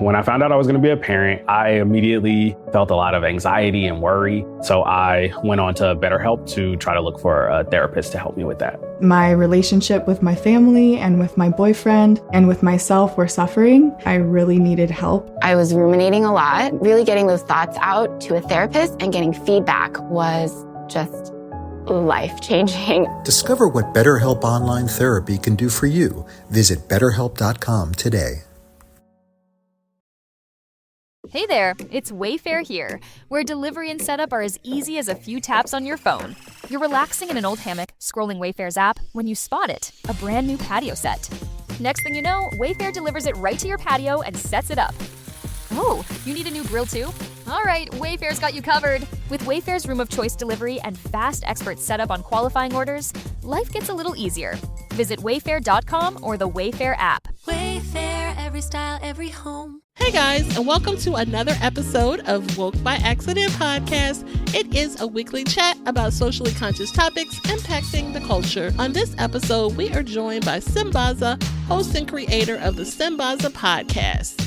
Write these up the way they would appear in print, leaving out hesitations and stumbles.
When I found out I was going to be a parent, I immediately felt a lot of anxiety and worry. So I went on to BetterHelp to try to look for a therapist to help me with that. My relationship with my family and with my boyfriend and with myself were suffering. I really needed help. I was ruminating a lot. Really getting those thoughts out to a therapist and getting feedback was just life-changing. Discover what BetterHelp Online Therapy can do for you. Visit BetterHelp.com today. Hey there, it's Wayfair here, where delivery and setup are as easy as a few taps on your phone. You're relaxing in an old hammock, scrolling Wayfair's app, when you spot it, a brand new patio set. Next thing you know, Wayfair delivers it right to your patio and sets it up. Oh, you need a new grill too? All right, Wayfair's got you covered. With Wayfair's room of choice delivery and fast expert setup on qualifying orders, life gets a little easier. Visit wayfair.com or the Wayfair app. Wayfair, every style, every home. Hey guys, and welcome to another episode of Woke by Accident podcast. It is a weekly chat about socially conscious topics impacting the culture. On this episode, we are joined by Sambaza, host and creator of the Sambaza podcast.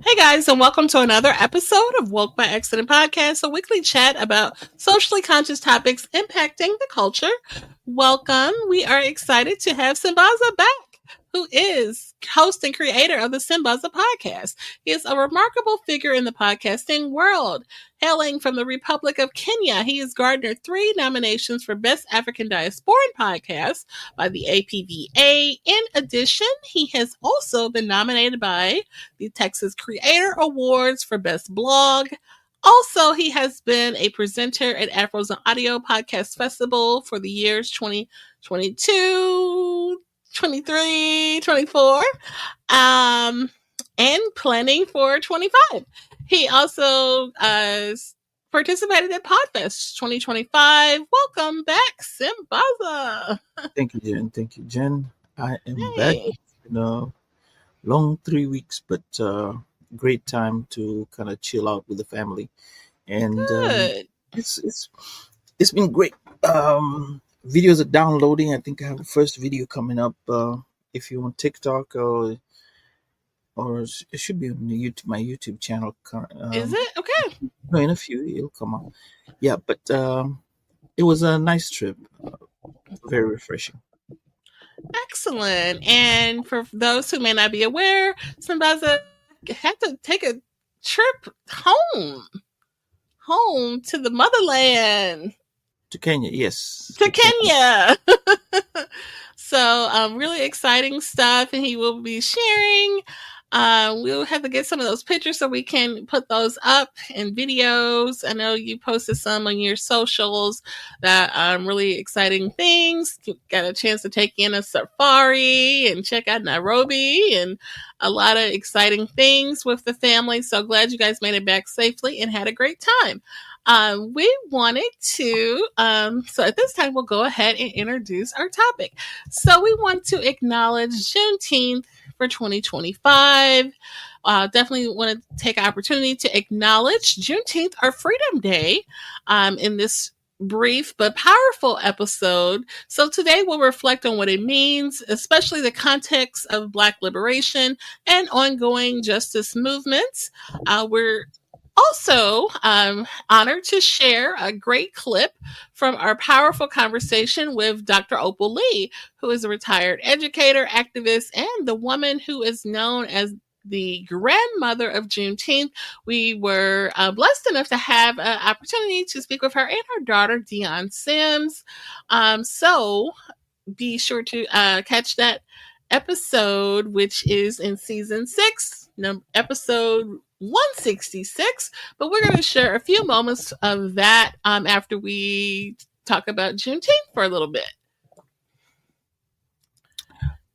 Hey guys, and welcome to another episode of Woke by Accident podcast, a weekly chat about socially conscious topics impacting the culture. Welcome. We are excited to have Sambaza back, who is host and creator of the Sambaza podcast. He is a remarkable figure in the podcasting world. Hailing from the Republic of Kenya, he has garnered 3 nominations for Best African Diasporan Podcast by the APVA. In addition, he has also been nominated by the Texas Creator Awards for Best Blog. Also, he has been a presenter at Afros on Audio Podcast Festival for the years 2022, 23, 24, and planning for 25. He also participated at Podfest 2025. Welcome back, Sambaza. Thank you, Jen. I am back. It's been a long 3 weeks, but great time to kind of chill out with the family. And it's been great. Videos are downloading. I think I have the first video coming up. If you're on TikTok or it should be on my YouTube channel. Is it? Okay. No, in a few it'll come out. Yeah, but it was a nice trip. Very refreshing. Excellent. And for those who may not be aware, Sambaza had to take a trip home to the motherland. To Kenya, yes. To Kenya. So really exciting stuff, and he will be sharing. We'll have to get some of those pictures so we can put those up in videos. I know you posted some on your socials that really exciting things. You got a chance to take in a safari and check out Nairobi and a lot of exciting things with the family. So glad you guys made it back safely and had a great time. We wanted to, so at this time, we'll go ahead and introduce our topic. So we want to acknowledge Juneteenth for 2025. Definitely want to take an opportunity to acknowledge Juneteenth, our Freedom Day, in this brief but powerful episode. So today we'll reflect on what it means, especially the context of Black liberation and ongoing justice movements. We're also honored to share a great clip from our powerful conversation with Dr. Opal Lee, who is a retired educator, activist, and the woman who is known as the grandmother of Juneteenth. We were blessed enough to have an opportunity to speak with her and her daughter, Dion Sims. So be sure to catch that episode, which is in season 6, episode 166, but we're going to share a few moments of that after we talk about Juneteenth for a little bit.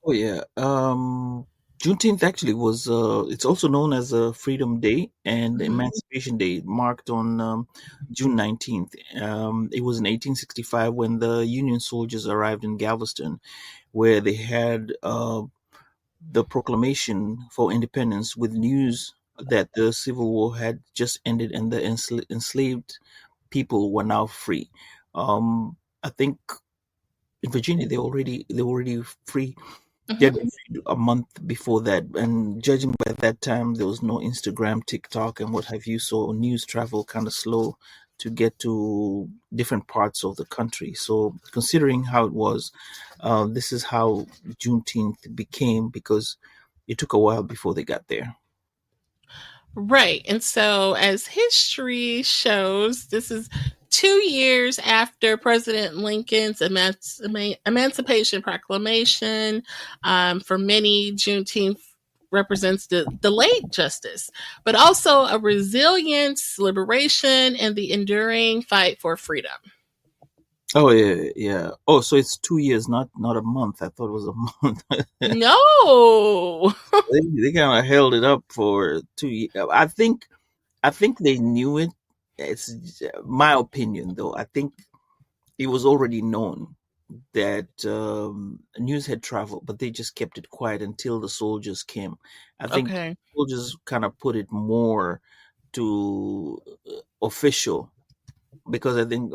Oh yeah, Juneteenth actually was. It's also known as a Freedom Day and Emancipation Day, marked on June 19th. It was in 1865 when the Union soldiers arrived in Galveston, where they had the proclamation for independence with news that the Civil War had just ended and the enslaved people were now free. I think in Virginia they were already free They had been freed a month before that, and judging by that time, there was no Instagram, TikTok, and what have you. So news travel kind of slow to get to different parts of the country. So considering how it was, this is how Juneteenth became, because it took a while before they got there. Right. And so, as history shows, this is 2 years after President Lincoln's Emancipation Proclamation. For many, Juneteenth represents the delayed justice, but also a resilience, liberation, and the enduring fight for freedom. Oh yeah, yeah. Oh, so it's 2 years, not a month. I thought it was a month. No. They kind of held it up for 2 years. I think they knew it. It's my opinion, though. I think it was already known that news had traveled, but they just kept it quiet until the soldiers came. I think Okay. soldiers kind of put it more to official, because I think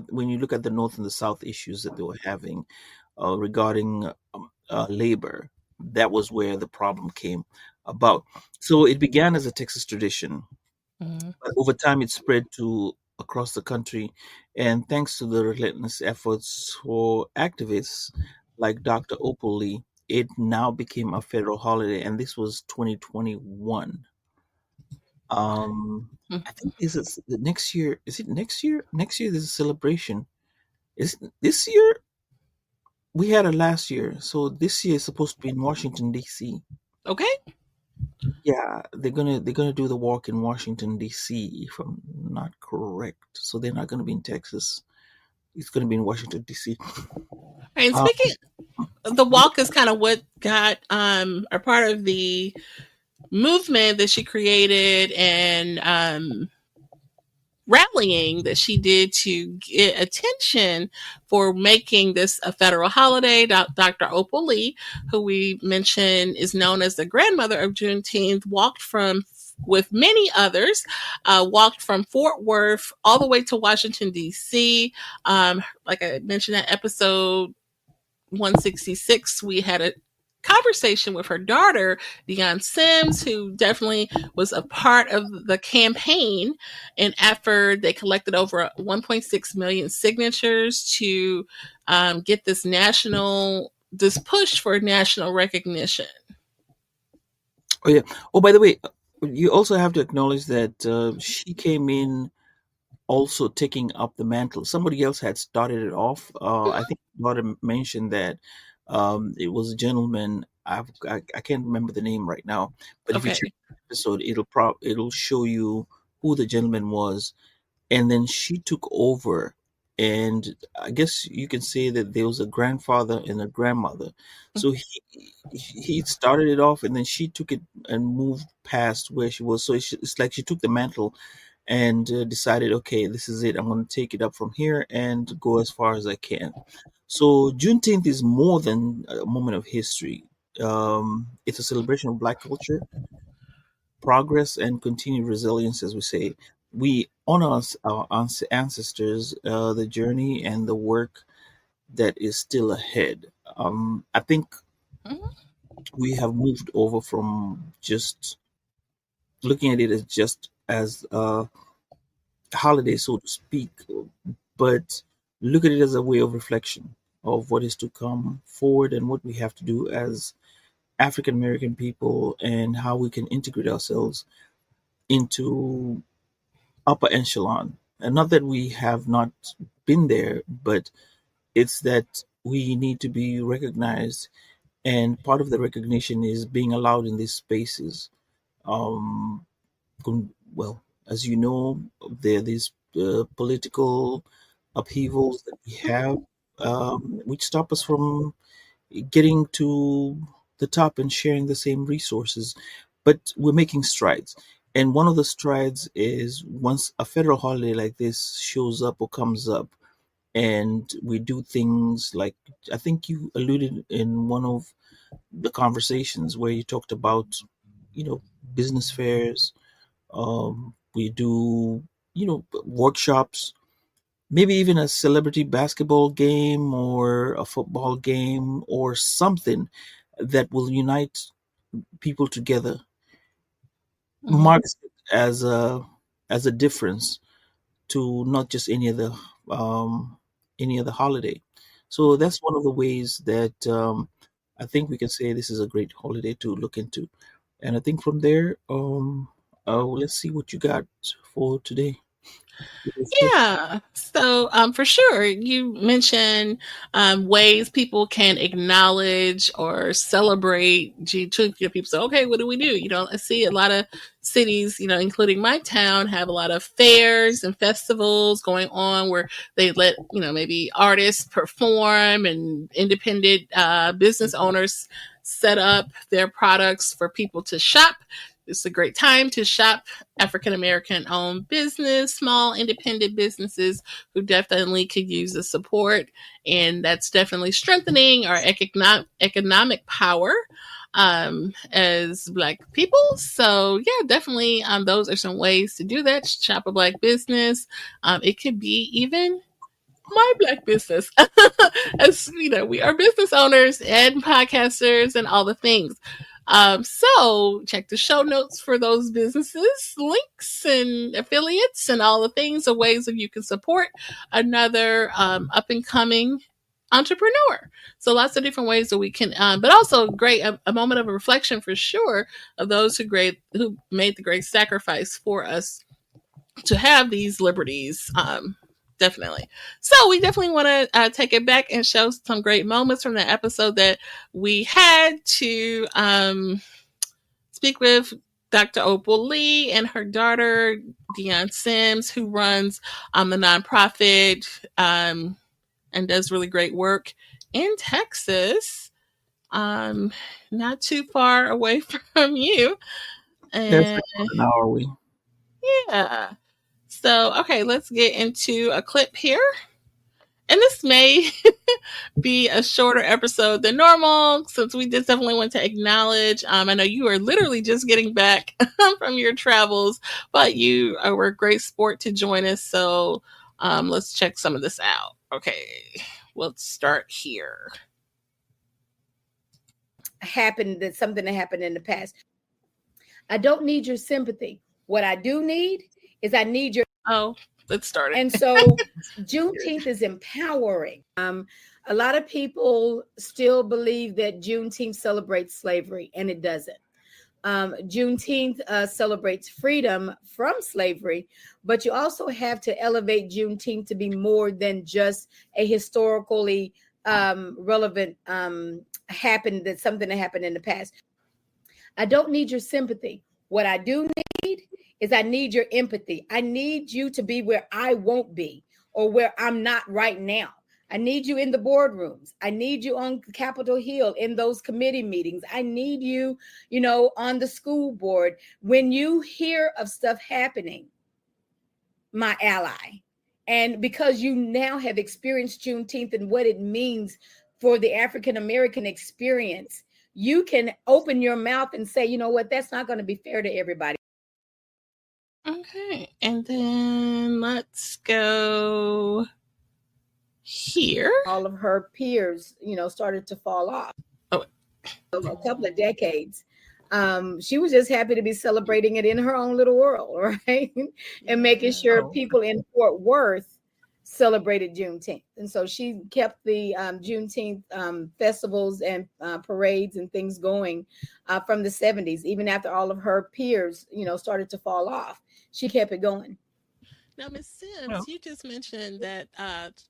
when you look at the North and the South issues that they were having regarding labor, that was where the problem came about. So it began as a Texas tradition, Mhm. but over time it spread to across the country, and thanks to the relentless efforts for activists like Dr. Opal Lee, it now became a federal holiday, and this was 2021. I think this is the next year. Is it next year? Next year there's a celebration. Is it this year? We had it last year, so this year is supposed to be in Washington D.C. Okay. Yeah, they're gonna do the walk in Washington D.C. if I'm not correct. So they're not gonna be in Texas. It's gonna be in Washington D.C. And Uh, speaking, the walk is kind of what got a part of the movement that she created, and rallying that she did to get attention for making this a federal holiday. Dr. Opal Lee, who we mentioned is known as the grandmother of Juneteenth, walked from with many others, walked from Fort Worth all the way to Washington, D.C. Like I mentioned that episode 166, we had a conversation with her daughter, Deion Sims, who definitely was a part of the campaign and effort. They collected over 1.6 million signatures to get this push for national recognition. oh yeah. Oh, by the way, you also have to acknowledge that she came in also taking up the mantle. Somebody else had started it off. I think Laura mentioned that it was a gentleman. I can't remember the name right now, but if you Okay. check the episode, it'll show you who the gentleman was, and then she took over. And I guess you can say that there was a grandfather and a grandmother. So he started it off, and then she took it and moved past where she was. So it's like she took the mantle and decided, okay, this is it. I'm going to take it up from here and go as far as I can. So Juneteenth is more than a moment of history. It's a celebration of Black culture, progress, and continued resilience, as we say. We honor our ancestors, the journey, and the work that is still ahead. I think Mhm. we have moved over from just looking at it as just as a holiday, so to speak, but look at it as a way of reflection of what is to come forward and what we have to do as African American people, and how we can integrate ourselves into upper echelon. And not that we have not been there, but it's that we need to be recognized. And part of the recognition is being allowed in these spaces. Um, well, as you know, there are these political upheavals that we have, which stop us from getting to the top and sharing the same resources. But we're making strides. And one of the strides is once a federal holiday like this shows up or comes up, and we do things like, I think you alluded in one of the conversations where you talked about, business fairs. We do, workshops, maybe even a celebrity basketball game or a football game or something that will unite people together, marks it as a difference to not just any other holiday. So that's one of the ways that I think we can say this is a great holiday to look into. And I think from there, let's see what you got for today. Yeah. So, for sure, you mentioned ways people can acknowledge or celebrate G2. People say, okay, what do we do? I see a lot of cities, including my town, have a lot of fairs and festivals going on where they let, maybe artists perform and independent business owners set up their products for people to shop. It's a great time to shop African American owned business, small independent businesses who definitely could use the support. And that's definitely strengthening our economic power as Black people. So, yeah, definitely those are some ways to do that. Shop a Black business. It could be even my Black business. As we are business owners and podcasters and all the things. So check the show notes for those businesses, links and affiliates and all the things of ways that you can support another up and coming entrepreneur. So lots of different ways that we can, but also great, a moment of a reflection for sure of those who made the great sacrifice for us to have these liberties. Definitely. So we definitely want to take it back and show some great moments from the episode that we had to speak with Dr. Opal Lee and her daughter, Deion Sims, who runs the nonprofit and does really great work in Texas, not too far away from you. That's And an hour away. yeah. So, okay, let's get into a clip here. And this may be a shorter episode than normal since we just definitely want to acknowledge. I know you are literally just getting back from your travels, but you were a great sport to join us. So let's check some of this out. Okay, let's start here. Something that happened in the past. I don't need your sympathy. What I do need is I need your. Oh, let's start it. And so Juneteenth is empowering. A lot of people still believe that Juneteenth celebrates slavery, and it doesn't. Juneteenth celebrates freedom from slavery, but you also have to elevate Juneteenth to be more than just a historically relevant something that happened in the past. I don't need your sympathy. What I do need is I need your empathy. I need you to be where I won't be or where I'm not right now. I need you in the boardrooms. I need you on Capitol Hill in those committee meetings. I need you, on the school board. When you hear of stuff happening, my ally, and because you now have experienced Juneteenth and what it means for the African American experience, you can open your mouth and say, you know what, that's not going to be fair to everybody. Okay, and then let's go here. All of her peers, started to fall off. Oh, a couple of decades. She was just happy to be celebrating it in her own little world, right? And making sure people in Fort Worth celebrated Juneteenth. And so she kept the Juneteenth festivals and parades and things going from the 70s, even after all of her peers, started to fall off. She kept it going. Now, Ms. Sims, you just mentioned that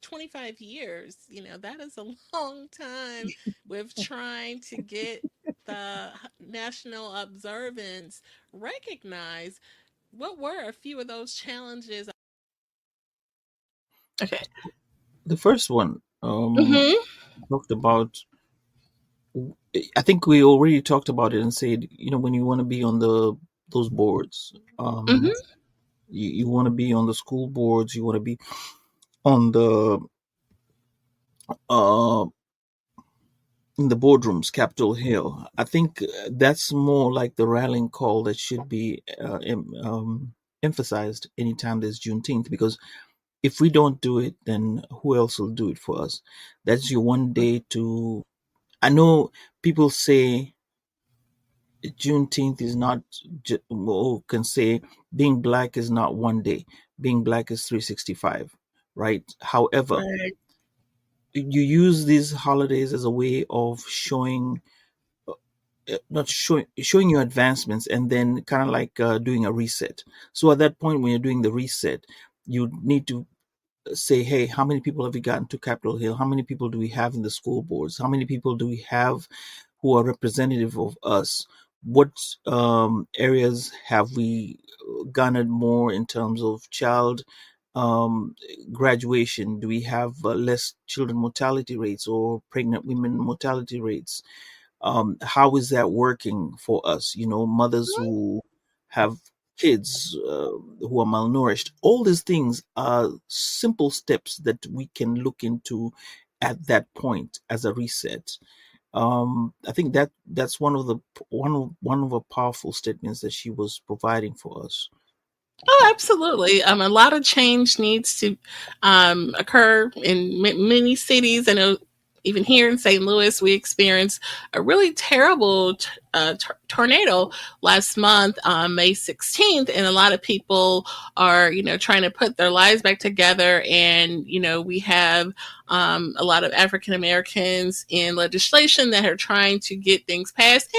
25 years, that is a long time with trying to get the national observance recognized. What were a few of those challenges? Okay. The first one talked about, I think we already talked about it and said, when you want to be on those boards, you want to be on the school boards, you want to be on the in the boardrooms, Capitol Hill. I think that's more like the rallying call that should be emphasized anytime there's Juneteenth, because if we don't do it, then who else will do it for us? That's your one day to. I know people say Juneteenth is not, can say being black is not one day. Being black is 365, right? However, Right. you use these holidays as a way of showing, not showing your advancements, and then kind of like doing a reset. So at that point, when you're doing the reset, you need to say, hey, how many people have we gotten to Capitol Hill? How many people do we have in the school boards? How many people do we have who are representative of us? What areas have we garnered more in terms of child um, graduation? Do we have less children mortality rates or pregnant women mortality rates? How is that working for us? Mothers who have kids who are malnourished. All these things are simple steps that we can look into at that point as a reset. I think that's one of the powerful statements that she was providing for us. Oh, absolutely. A lot of change needs to occur in many cities. I know even here in St. Louis, we experienced a really terrible tornado last month on May 16th. And a lot of people are, trying to put their lives back together. And, we have a lot of African Americans in legislation that are trying to get things passed.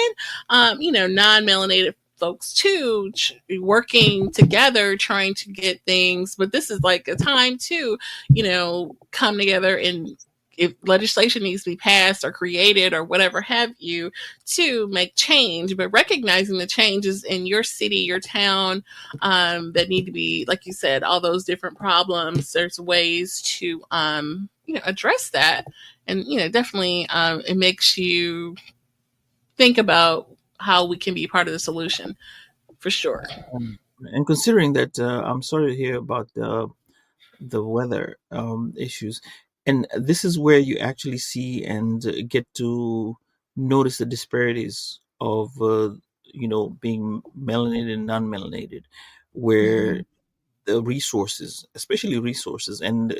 And, non-melanated folks too, working together, trying to get things. But this is like a time to, come together, and if legislation needs to be passed or created or whatever have you, to make change, but recognizing the changes in your city, your town, that need to be, like you said, all those different problems. There's ways to, address that. And, definitely it makes you think about how we can be part of the solution, for sure. And considering that, I'm sorry to hear about the weather issues, and this is where you actually see and get to notice the disparities of being melanated and non-melanated, where the resources, especially resources, and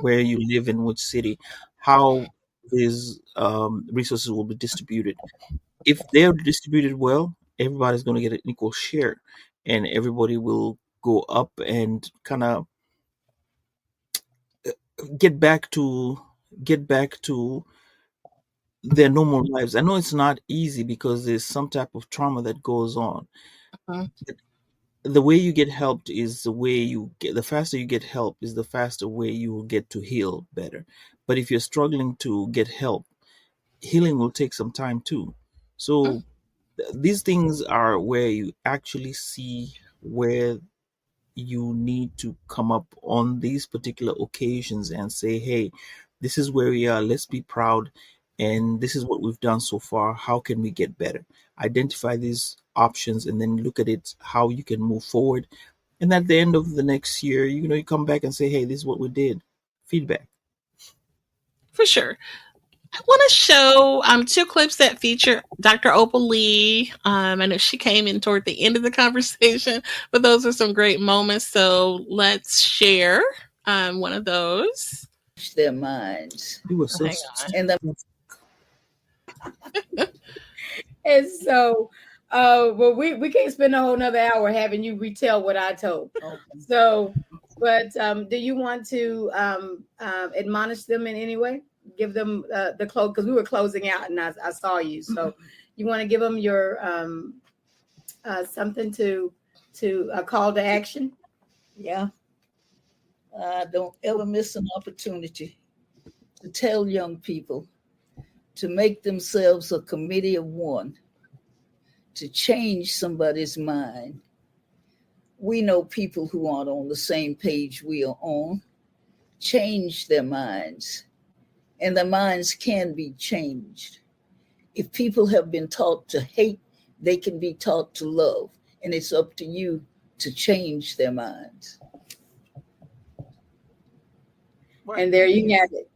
where you live in which city, how these resources will be distributed. If they're distributed well, everybody's going to get an equal share, and everybody will go up and kind of get back to get back to their normal lives. I know it's not easy because there's some type of trauma that goes on. Mhm. The way you get helped is the way you get. The faster you get help is the faster way you will get to heal better. But if you're struggling to get help, healing will take some time too. So these things are where you actually see where you need to come up on these particular occasions and say, hey, this is where we are. Let's be proud. And this is what we've done so far. How can we get better? Identify these options and then look at it, how you can move forward. And at the end of the next year, you come back and say, hey, this is what we did. Feedback. For sure. I want to show two clips that feature Dr. Opal Lee. I know she came in toward the end of the conversation, but those are some great moments. So let's share one of those. Their minds. You were so Hang on. And the And so, well, we can't spend a whole nother hour having you retell what I told. So, but do you want to admonish them in any way? Give them the close, because we were closing out and I saw you. So you want to give them your something to a call to action? Yeah. Don't ever miss an opportunity to tell young people to make themselves a committee of one, to change somebody's mind. We know people who aren't on the same page we are on. Change their minds. And their minds can be changed. If people have been taught to hate, they can be taught to love. And it's up to you to change their minds. And there you have it.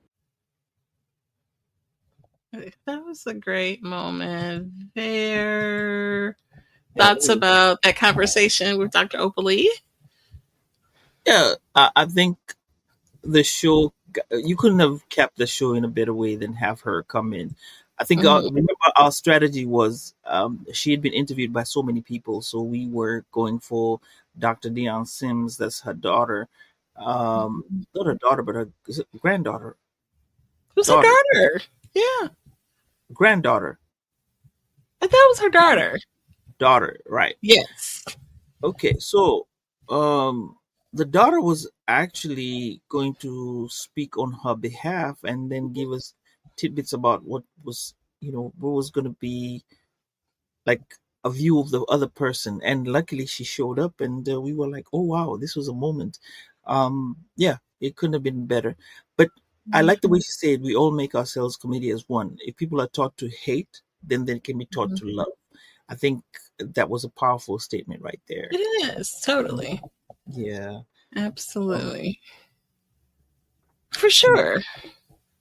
That was a great moment there. Thoughts about that conversation with Dr. Opal Lee? Yeah, I think the show, you couldn't have kept the show in a better way than have her come in. I think remember our strategy was she had been interviewed by so many people, so we were going for Dr. Dion Sims. That's her daughter, not her daughter, but her is it granddaughter, Who's her daughter? Yeah, granddaughter, I thought it was her daughter. daughter, right? Yes. Okay, so the daughter was actually going to speak on her behalf and then give us tidbits about what was, what was going to be like a view of the other person. And luckily she showed up, and we were like, oh wow, this was a moment. Yeah, it couldn't have been better. But I like the way she said, we all make ourselves committee as one. If people are taught to hate, then they can be taught to love. I think that was a powerful statement right there. It is, totally. Yeah. Absolutely. For sure.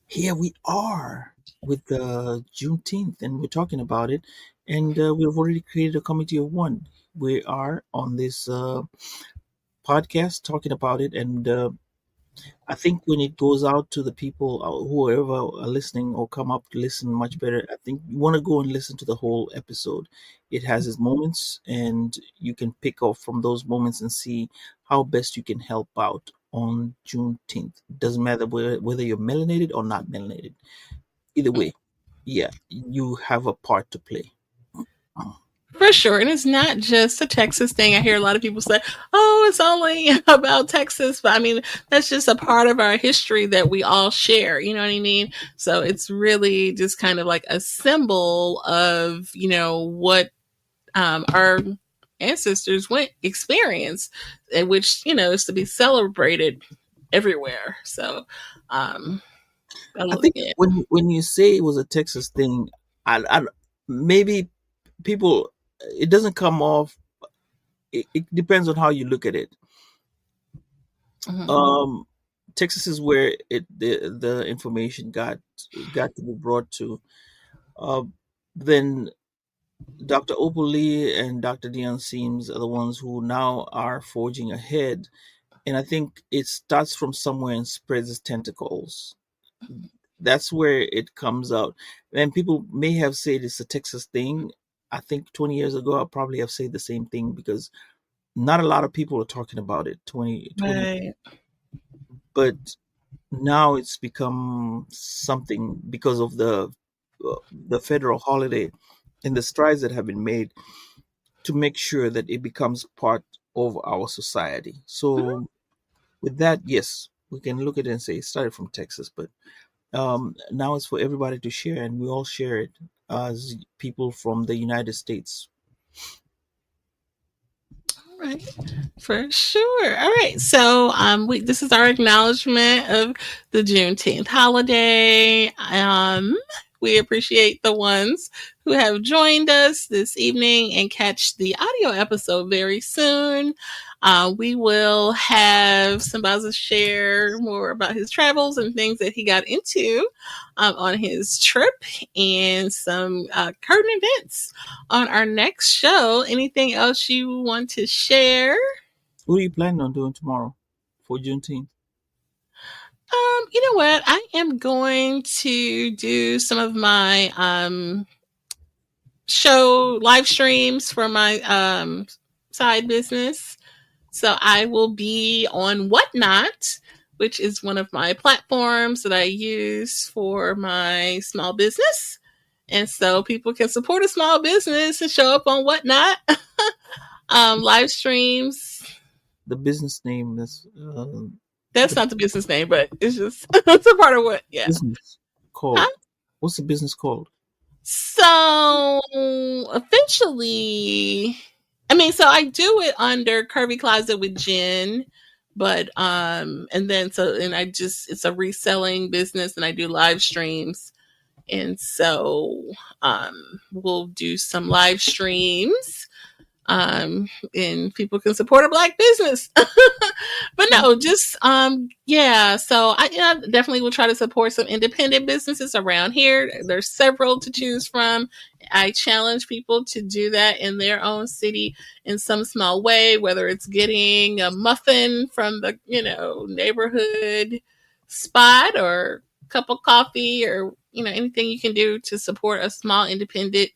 Here we are with Juneteenth, and we're talking about it. And we've already created a committee of one. We are on this podcast talking about it. And I think when it goes out to the people, whoever are listening or come up to listen much better, I think you want to go and listen to the whole episode. It has its moments, and you can pick off from those moments and see how best you can help out on Juneteenth. Doesn't matter whether you're melanated or not melanated. Either way, yeah, you have a part to play. For sure. And it's not just a Texas thing. I hear a lot of people say, oh, it's only about Texas. But I mean, that's just a part of our history that we all share. You know what I mean? So it's really just kind of like a symbol of, what our ancestors experienced, and which, is to be celebrated everywhere. So I think when you say it was a Texas thing, I maybe people, it doesn't come off. It depends on how you look at it. Texas is where the information got to be brought to. Then Dr. Opal Lee and Dr. Dion Sims are the ones who now are forging ahead, and I think it starts from somewhere and spreads its tentacles. That's where it comes out. And people may have said it's a Texas thing. I think 20 years ago, I'll probably have said the same thing, because not a lot of people are talking about it. 20 right. But now it's become something because of the federal holiday and the strides that have been made to make sure that it becomes part of our society. So with that, yes, we can look at it and say it started from Texas, but now it's for everybody to share, and we all share it as people from the United States. All right, for sure. All right, so this is our acknowledgement of the Juneteenth holiday. We appreciate the ones who have joined us this evening, and catch the audio episode very soon. We will have Sambaza share more about his travels and things that he got into on his trip, and some current events on our next show. Anything else you want to share? What are you planning on doing tomorrow for Juneteenth? You know what? I am going to do some of my show live streams for my side business. So I will be on Whatnot, which is one of my platforms that I use for my small business. And so people can support a small business and show up on Whatnot. Live streams. The business name is... That's not the business name, but it's just it's a part of what, yeah. Business called. What's the business called? So eventually, so I do it under Curvy Closet with Jen, but and it's a reselling business, and I do live streams, and so we'll do some live streams. And people can support a Black business. But no, just so I definitely will try to support some independent businesses around here. There's several to choose from. I challenge people to do that in their own city in some small way, whether it's getting a muffin from the neighborhood spot or cup of coffee or, anything you can do to support a small independent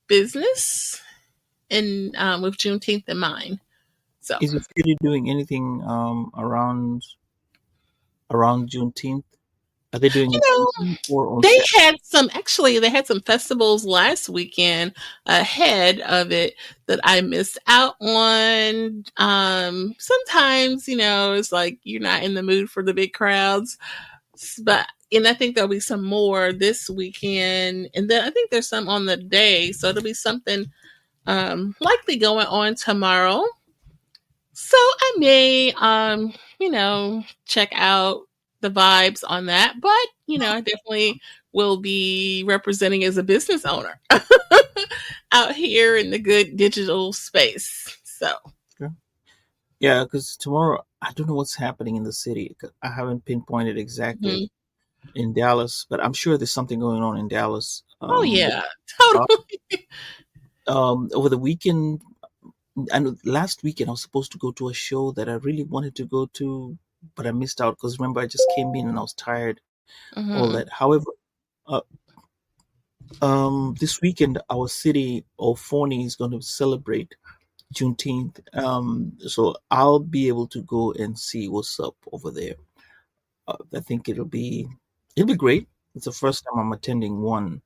business and with Juneteenth in mind. So, is the city doing anything around Juneteenth? Are they doing it or on they Saturday? they had some festivals last weekend ahead of it that I missed out on. Sometimes, it's like you're not in the mood for the big crowds, and I think there'll be some more this weekend. And then I think there's some on the day. So it'll be something likely going on tomorrow. So I may, check out the vibes on that. But, I definitely will be representing as a business owner out here in the good digital space. So. Yeah, because tomorrow, I don't know what's happening in the city. I haven't pinpointed exactly in Dallas, but I'm sure there's something going on in Dallas. Oh, yeah, totally. Over the weekend, and last weekend, I was supposed to go to a show that I really wanted to go to, but I missed out because remember, I just came in and I was tired, all that. However, this weekend, our city, Euphony, is going to celebrate Juneteenth. So I'll be able to go and see what's up over there. I think it'll be great. It's the first time I'm attending one,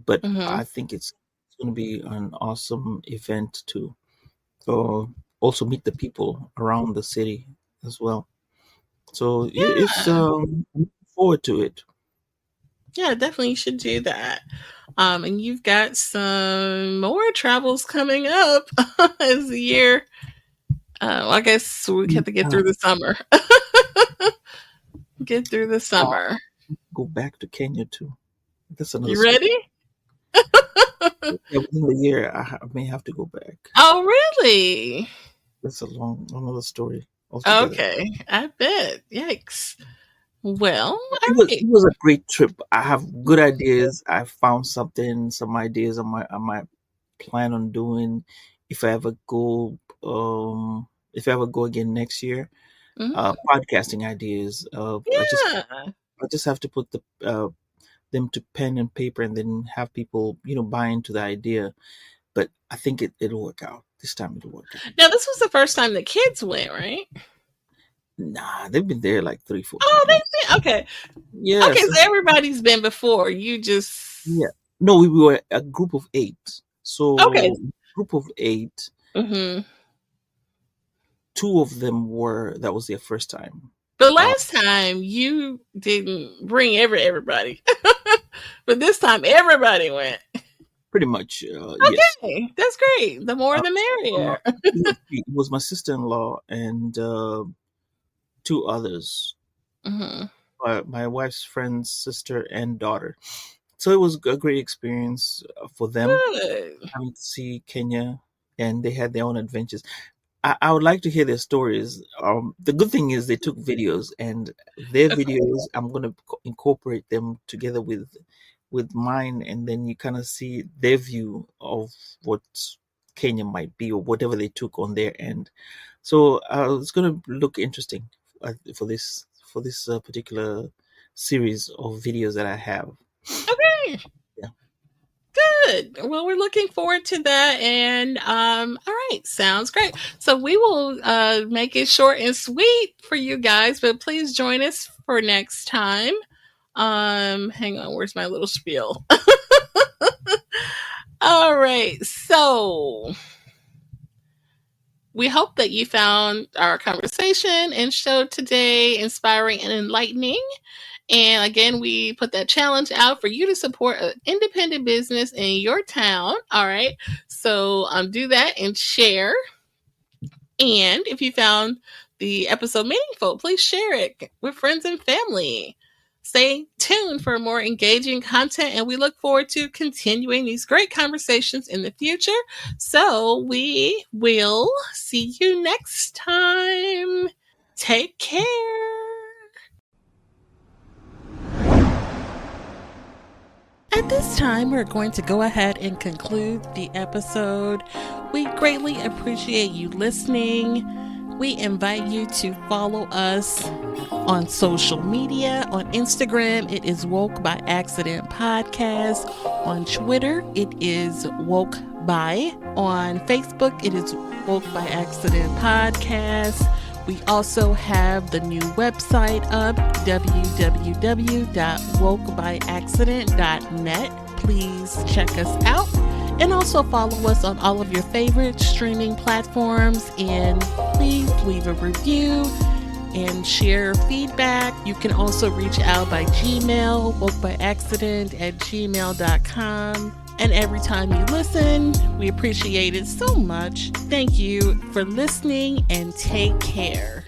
but I think it's going to be an awesome event to also meet the people around the city as well. So it's looking forward to it. Yeah, definitely you should do that. And you've got some more travels coming up as the year. I guess we have to get through the summer. Get through the summer. Go back to Kenya too. That's another. You ready? Yeah, within the year, I may have to go back. Oh, really? That's another story altogether. Okay, I bet. Yikes. Well, it was a great trip. I have good ideas. I found some ideas I might plan on doing if I ever go again next year. Podcasting ideas. I just have to put them to pen and paper and then have people, buy into the idea. But I think it'll work out. This time it'll work out. Now, this was the first time the kids went, right? Nah, they've been there like 3-4 times. Oh, they've been? Okay. Yeah. Okay, so everybody's been before. You just... Yeah. No, we were a group of 8. So, group of 8. 2 of them that was their first time. The last time you didn't bring everybody. But this time everybody went. Pretty much, okay, yes. That's great. The more the merrier. It was my sister-in-law and 2 others. My wife's friend's sister and daughter. So it was a great experience for them. Having to see Kenya, and they had their own adventures. I would like to hear their stories. The good thing is they took videos, and their videos, I'm going to incorporate them together with mine, and then you kind of see their view of what Kenya might be or whatever they took on their end. So it's going to look interesting for this particular series of videos that I have. Okay. Yeah. Good. Well, we're looking forward to that. And all right, sounds great. So we will make it short and sweet for you guys, but please join us for next time. Hang on, where's my little spiel? All right, so we hope that you found our conversation and show today inspiring and enlightening. And again, we put that challenge out for you to support an independent business in your town. All right, so do that and share. And if you found the episode meaningful, please share it with friends and family. Stay tuned for more engaging content, and we look forward to continuing these great conversations in the future. So we will see you next time. Take care. At this time, we're going to go ahead and conclude the episode. We greatly appreciate you listening. We invite you to follow us On social media, on Instagram, it is Woke by Accident Podcast. On Twitter, it is Woke by. On Facebook, it is Woke by Accident Podcast. We also have the new website up, www.wokebyaccident.net. Please check us out. And also follow us on all of your favorite streaming platforms. And please leave a review and share feedback. You can also reach out by Gmail, wokebyaccident@gmail.com. And every time you listen, we appreciate it so much. Thank you for listening and take care.